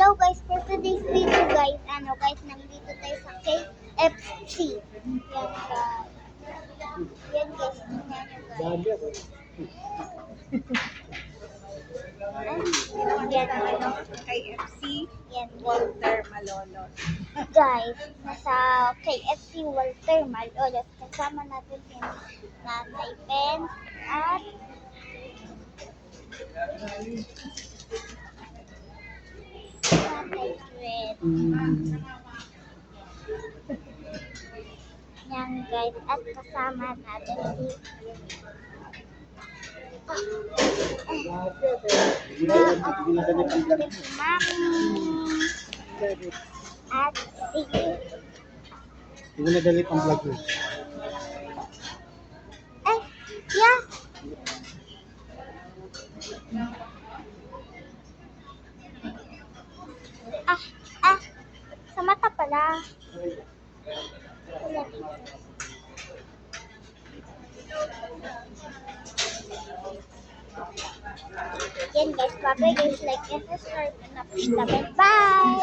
Hello guys, for today's video guys, nandito tayo sa KFC. Yan guys, tingnan nyo guys. KFC Yan Walter Malolos. guys, nasa KFC Walter Malolos. Kasama natin si Nanay Pen at Nanay Fred. Yan guys, at kasama natin si si Mami at si Hindi na dalit ang vlog mo. yeah. Sa mata pala. Wala dito. Yan guys, bye guys, like and subscribe and push the bell. Bye!